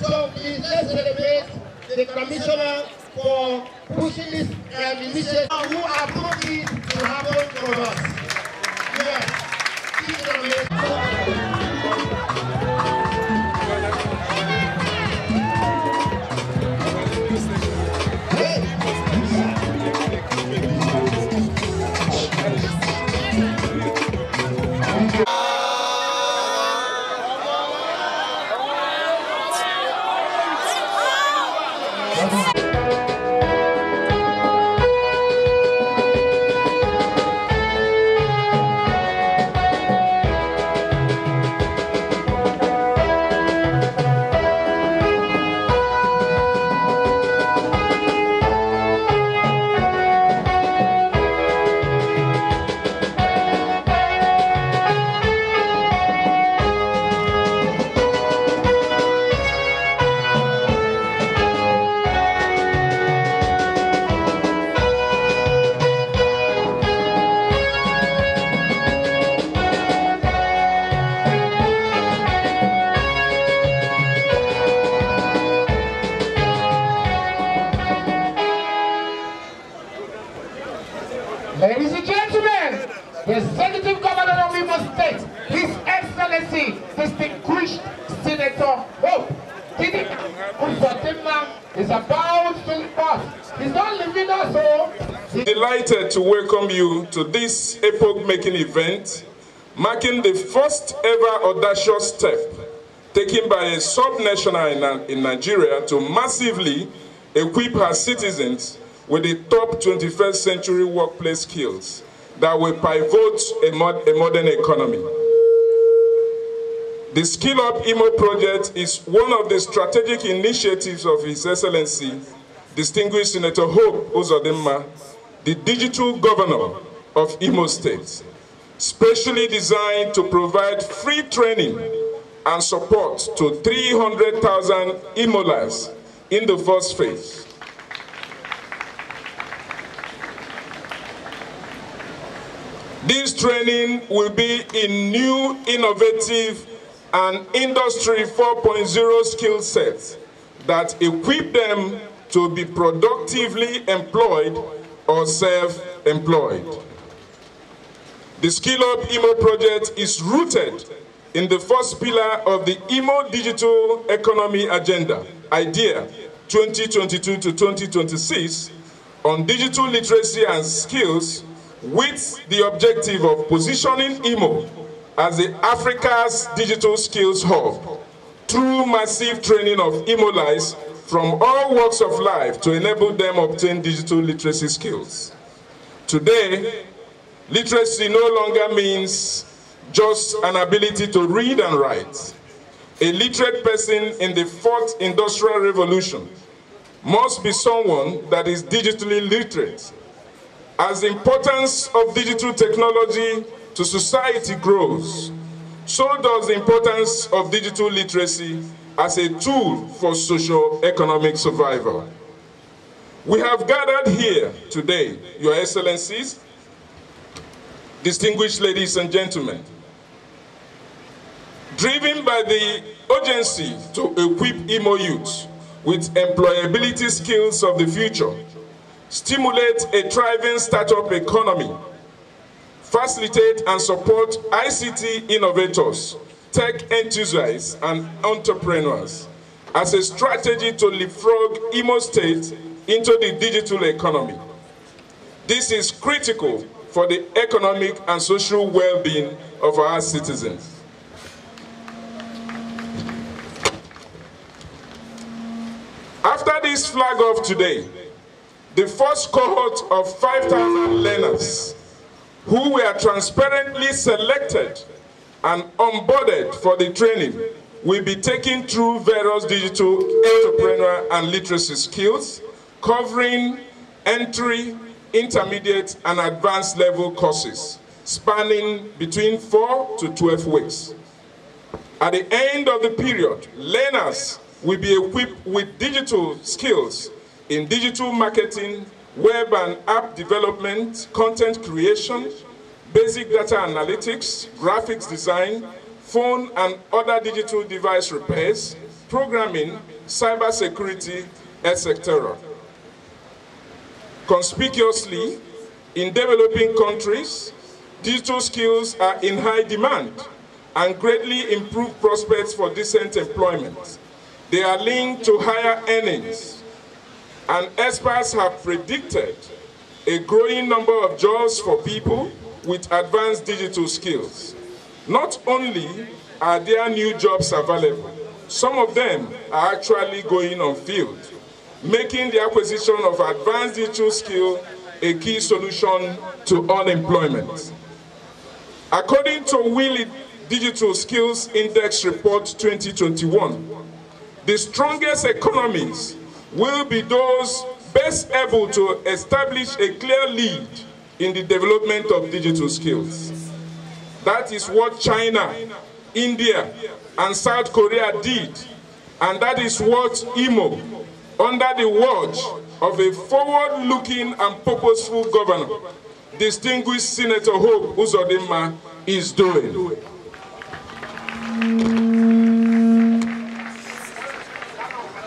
So please, let's celebrate the commissioner for pushing this initiative who approved it to happen for us. Yes. Ladies and gentlemen, the Executive Governor of Imo State, His Excellency, Distinguished Senator Hope Uzodimma, is about to pass. He's not leaving us home. Delighted to welcome you to this epoch-making event, marking the first ever audacious step taken by a sub-national in Nigeria to massively equip her citizens with the top 21st century workplace skills that will pivot a modern economy. The Skill Up Imo project is one of the strategic initiatives of His Excellency, Distinguished Senator Hope Uzodimma, the digital governor of Imo State, specially designed to provide free training and support to 300,000 Imolers in the first phase. This training will be in new, innovative, and Industry 4.0 skill sets that equip them to be productively employed or self-employed. The Skill Up Imo project is rooted in the first pillar of the Imo Digital Economy Agenda, IDEA 2022 to 2026, on digital literacy and skills, with the objective of positioning Imo as the Africa's digital skills hub through massive training of Imolers from all walks of life to enable them obtain digital literacy skills. Today, literacy no longer means just an ability to read and write. A literate person in the fourth industrial revolution must be someone that is digitally literate. As the importance of digital technology to society grows, so does the importance of digital literacy as a tool for socio-economic survival. We have gathered here today, Your Excellencies, distinguished ladies and gentlemen, driven by the urgency to equip Imo youth with employability skills of the future, stimulate a thriving startup economy, facilitate and support ICT innovators, tech enthusiasts, and entrepreneurs as a strategy to leapfrog Imo State into the digital economy. This is critical for the economic and social well-being of our citizens. After this flag off today, the first cohort of 5,000 learners who were transparently selected and onboarded for the training will be taken through various digital entrepreneur and literacy skills, covering entry, intermediate, and advanced level courses, spanning between 4 to 12 weeks. At the end of the period, learners will be equipped with digital skills in digital marketing, web and app development, content creation, basic data analytics, graphics design, phone and other digital device repairs, programming, cybersecurity, etc. Conspicuously, in developing countries, digital skills are in high demand and greatly improve prospects for decent employment. They are linked to higher earnings, and experts have predicted a growing number of jobs for people with advanced digital skills. Not only are there new jobs available, some of them are actually going on field, making the acquisition of advanced digital skill a key solution to unemployment. According to Wiley Digital Skills Index Report 2021, the strongest economies will be those best able to establish a clear lead in the development of digital skills. That is what China, India, and South Korea did, and that is what Imo, under the watch of a forward-looking and purposeful governor, distinguished Senator Hope Uzodimma, is doing.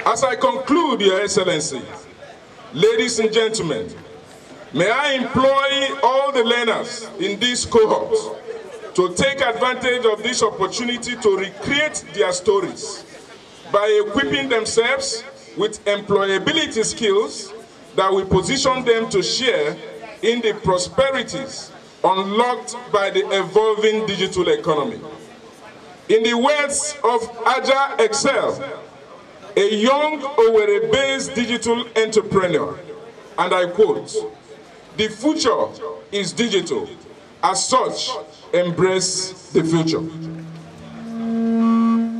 As I conclude, Your Excellency, ladies and gentlemen, may I employ all the learners in this cohort to take advantage of this opportunity to recreate their stories by equipping themselves with employability skills that will position them to share in the prosperities unlocked by the evolving digital economy. In the words of Aja Excel, a young Owerri-based digital entrepreneur, and I quote, "The future is digital. As such, embrace the future."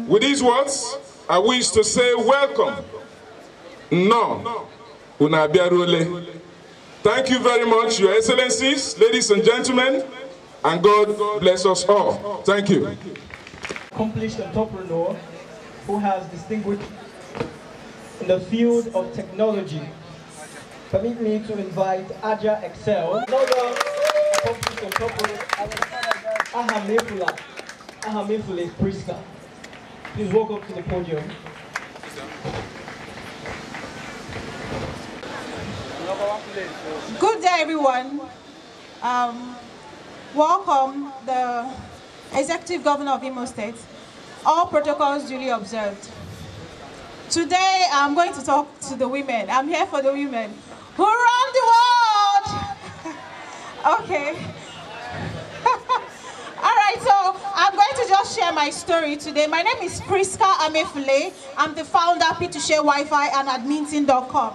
With these words, I wish to say welcome. No, Unabiarule. Thank you very much, Your Excellencies, ladies and gentlemen, and God bless us all. Thank you. Accomplished entrepreneur who has distinguished in the field of technology. Permit me to invite Aja Excel, another accomplished entrepreneur, Ahamefule Priska. Please walk up to the podium. Good day, everyone. Welcome, the Executive Governor of Imo State. All protocols duly observed. Today, I'm going to talk to the women. I'm here for the women who run the world. Okay. All right, so I'm going to just share my story today. My name is Priska Amefule. I'm the founder of P2Share Wi-Fi and admintin.com.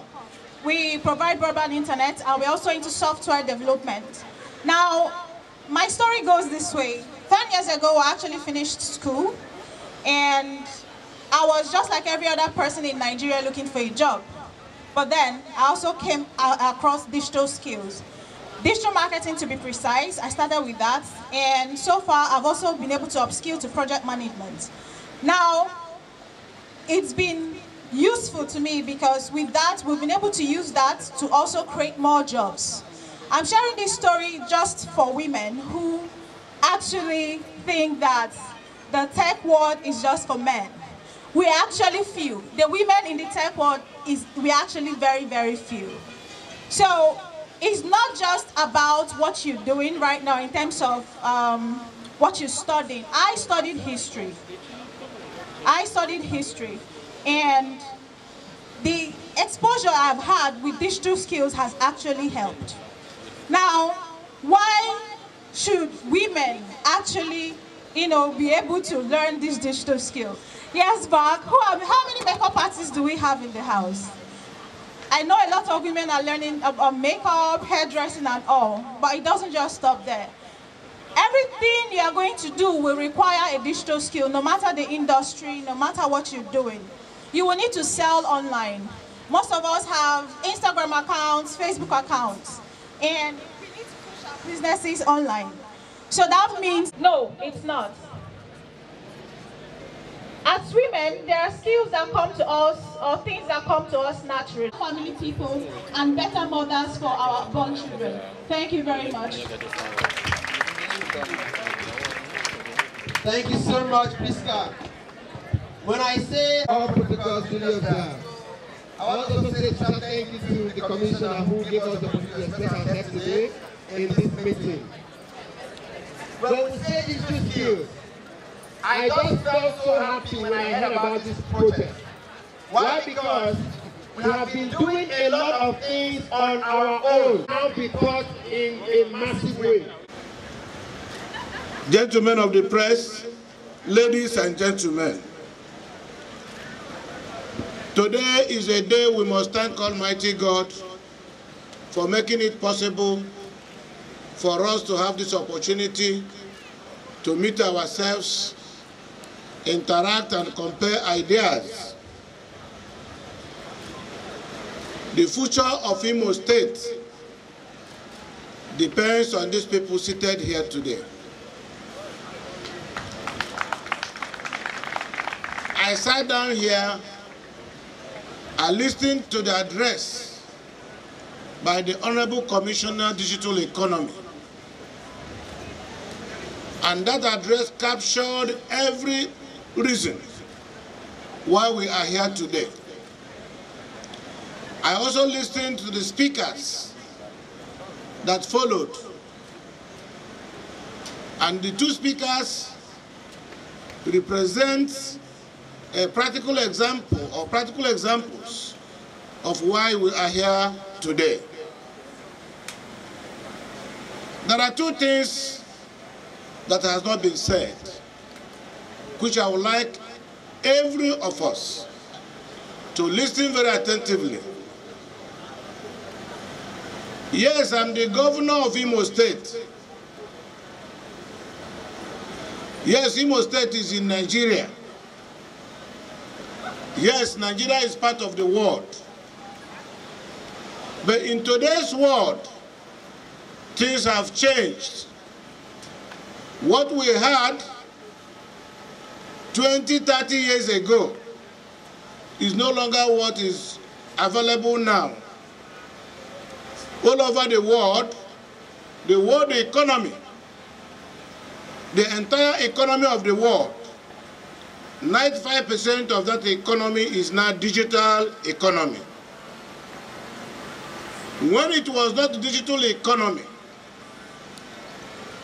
We provide broadband internet, and we're also into software development. Now, my story goes this way. 10 years ago, I actually finished school, and I was just like every other person in Nigeria looking for a job. But then, I also came across digital skills. Digital marketing, to be precise, I started with that, and so far, I've also been able to upskill to project management. Now, it's been useful to me because with that, we've been able to use that to also create more jobs. I'm sharing this story just for women who actually think that the tech world is just for men. we're actually few. The women in the tech world, we're actually very, very few. So it's not just about what you're doing right now in terms of what you're studying. I studied history. And the exposure I've had with digital skills has actually helped. Now, why should women actually, be able to learn these digital skills? Yes, Mark, how many makeup artists do we have in the house? I know a lot of women are learning about makeup, hairdressing and all, but it doesn't just stop there. Everything you are going to do will require a digital skill, no matter the industry, no matter what you're doing. You will need to sell online. Most of us have Instagram accounts, Facebook accounts, and we need to push our businesses online. So that means, no, it's not. As women, there are skills that come to us, or things that come to us naturally. Family people and better mothers for our born children. Thank you very much. Thank you so much, Priska. When I say all protocols duly observed, I want to also say a special thank you to the commissioner who gave us the opportunity to express ourselves today in this meeting. When we say digital skills, I just felt so happy when I heard about this project. Why? Because we have been doing a lot of things on our own, now be taught in a massive way. Gentlemen of the press, ladies and gentlemen, today is a day we must thank Almighty God for making it possible for us to have this opportunity to meet ourselves, interact and compare ideas. The future of Imo State depends on these people seated here today. I sat down here and listened to the address by the Honorable Commissioner Digital Economy. And that address captured every reason why we are here today. I also listened to the speakers that followed. And the two speakers represent a practical example or practical examples of why we are here today. There are two things that has not been said, which I would like every of us to listen very attentively. Yes, I'm the governor of Imo State. Yes, Imo State is in Nigeria. Yes, Nigeria is part of the world. But in today's world, things have changed. What we had 20, 30 years ago is no longer what is available now. All over the world economy, the entire economy of the world, 95% of that economy is now digital economy. When it was not the digital economy,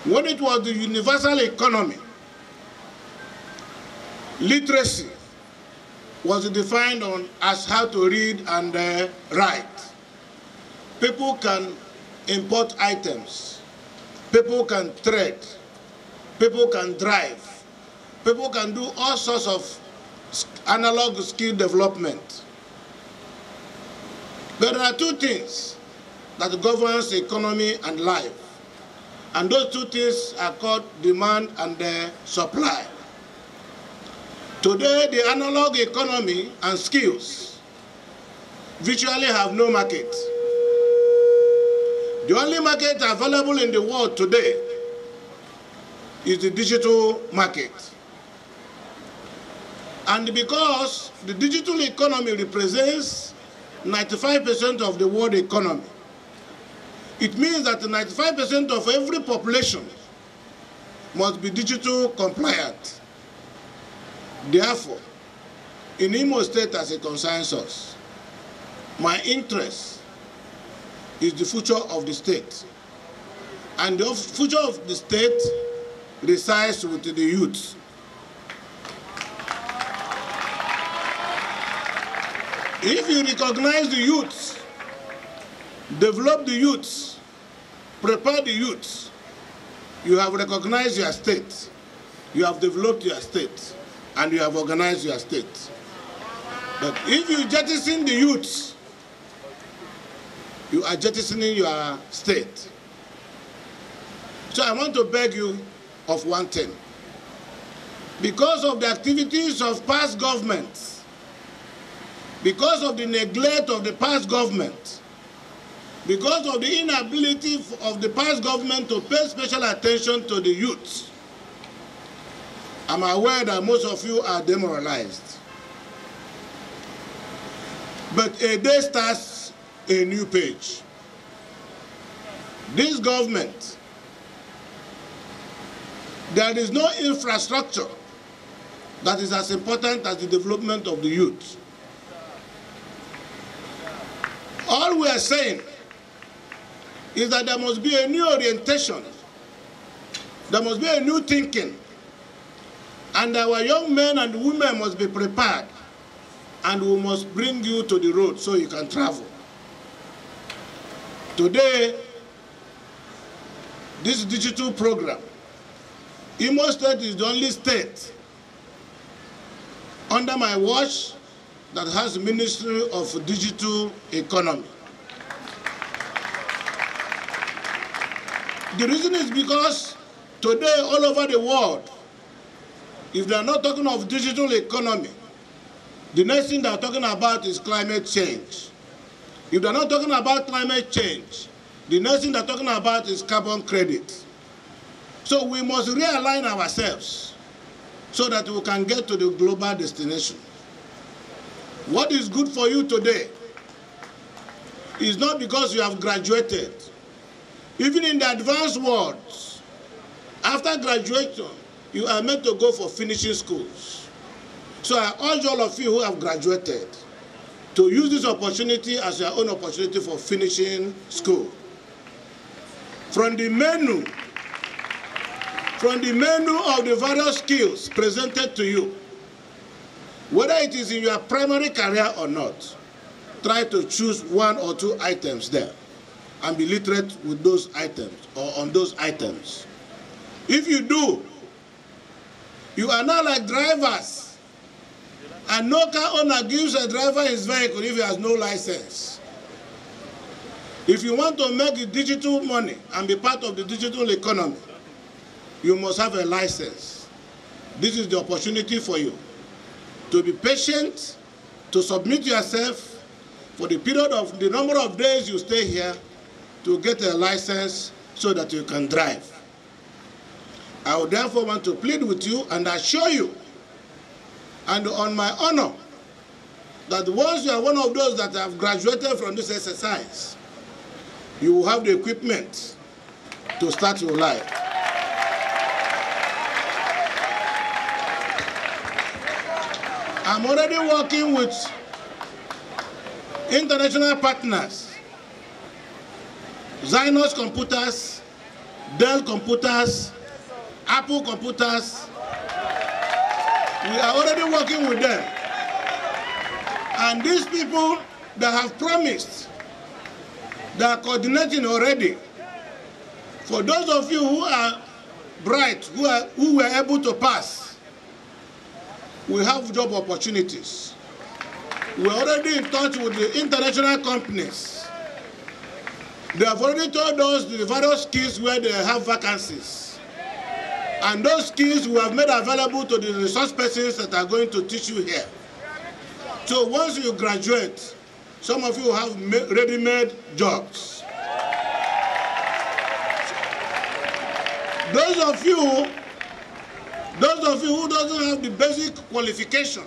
when it was the universal economy, literacy was defined as how to read and write. People can import items, people can trade, people can drive, people can do all sorts of analog skill development. But there are two things that governs the economy and life. And those two things are called demand and supply. Today, the analog economy and skills virtually have no market. The only market available in the world today is the digital market. And because the digital economy represents 95% of the world economy, it means that 95% of every population must be digital compliant. Therefore, in Imo State as a consensus, my interest is the future of the state. And the future of the state resides with the youth. If you recognize the youth, develop the youth, prepare the youth, you have recognized your state, you have developed your state, and you have organized your state. But if you jettison the youth, you are jettisoning your state. So I want to beg you of one thing. Because of the activities of past governments, because of the neglect of the past government, because of the inability of the past government to pay special attention to the youth, I'm aware that most of you are demoralized. But a day starts a new page. This government, there is no infrastructure that is as important as the development of the youth. All we are saying is that there must be a new orientation, there must be a new thinking, and our young men and women must be prepared, and we must bring you to the road so you can travel. Today, this digital program, Imo State is the only state under my watch that has the Ministry of Digital Economy. The reason is because today, all over the world, if they are not talking of digital economy, the next thing they are talking about is climate change. If they are not talking about climate change, the next thing they are talking about is carbon credit. So we must realign ourselves so that we can get to the global destination. What is good for you today is not because you have graduated. Even in the advanced world, after graduation, you are meant to go for finishing schools. So I urge all of you who have graduated to use this opportunity as your own opportunity for finishing school. From the menu of the various skills presented to you, whether it is in your primary career or not, try to choose one or two items there and be literate with those items or on those items. If you do, you are not like drivers, and no car owner gives a driver his vehicle if he has no license. If you want to make digital money and be part of the digital economy, you must have a license. This is the opportunity for you to be patient, to submit yourself for the period of the number of days you stay here to get a license so that you can drive. I would therefore want to plead with you and assure you, and on my honor, that once you are one of those that have graduated from this exercise, you will have the equipment to start your life. I'm already working with international partners, Zynos Computers, Dell Computers, Apple Computers. We are already working with them. And these people that have promised, they are coordinating already. For those of you who are bright, who were able to pass, we have job opportunities. We're already in touch with the international companies. They have already told us the various skills where they have vacancies. And those skills we have made available to the resource persons that are going to teach you here. So once you graduate, some of you have ready-made jobs. Those of you who doesn't have the basic qualification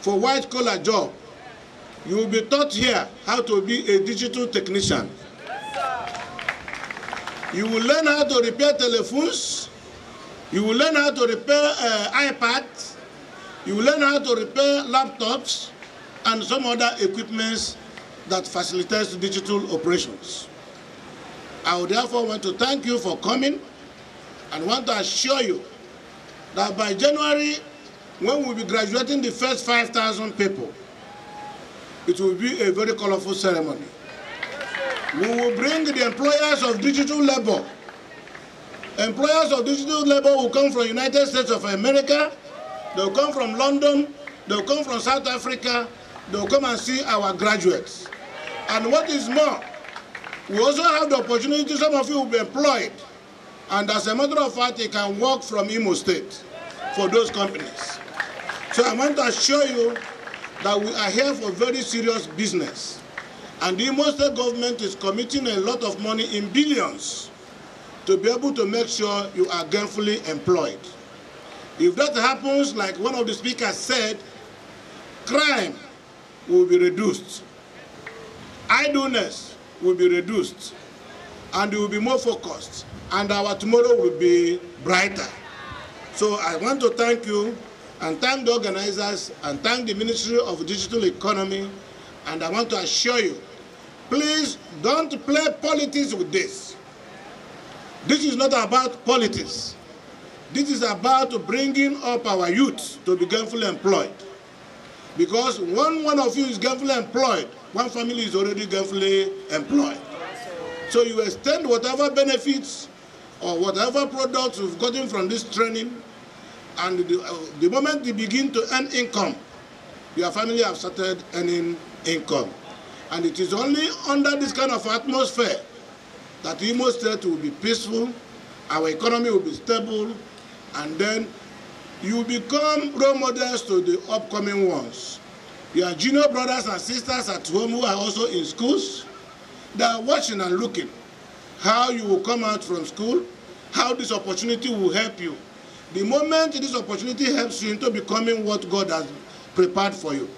for white-collar job, you will be taught here how to be a digital technician. You will learn how to repair telephones. You will learn how to repair iPads. You will learn how to repair laptops and some other equipments that facilitates digital operations. I would therefore want to thank you for coming and want to assure you that by January, when we'll be graduating the first 5,000 people, it will be a very colorful ceremony. We will bring the employers of digital labor. Employers of digital labor will come from the United States of America, they will come from London, they will come from South Africa, they will come and see our graduates. And what is more, we also have the opportunity, some of you will be employed, and as a matter of fact, you can work from Imo State for those companies. So I want to assure you that we are here for very serious business. And the Imo State government is committing a lot of money in billions to be able to make sure you are gainfully employed. If that happens, like one of the speakers said, crime will be reduced, idleness will be reduced, and it will be more focused, and our tomorrow will be brighter. So I want to thank you and thank the organizers and thank the Ministry of Digital Economy, and I want to assure you, please don't play politics with this. This is not about politics. This is about bringing up our youth to be gainfully employed. Because when one of you is gainfully employed, one family is already gainfully employed. So you extend whatever benefits or whatever products you've gotten from this training, and the moment you begin to earn income, your family have started earning income. And it is only under this kind of atmosphere that Imo State will be peaceful, our economy will be stable, and then you become role models to the upcoming ones. Your junior brothers and sisters at home who are also in schools, they are watching and looking how you will come out from school, how this opportunity will help you. The moment this opportunity helps you into becoming what God has prepared for you,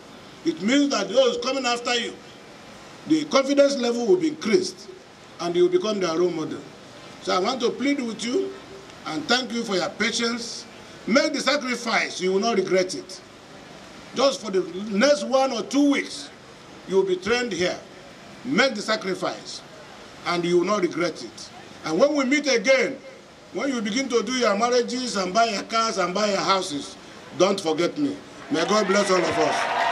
it means that those coming after you, the confidence level will be increased and you will become their role model. So I want to plead with you and thank you for your patience. Make the sacrifice, you will not regret it. Just for the next 1 or 2 weeks, you will be trained here. Make the sacrifice and you will not regret it. And when we meet again, when you begin to do your marriages and buy your cars and buy your houses, don't forget me. May God bless all of us.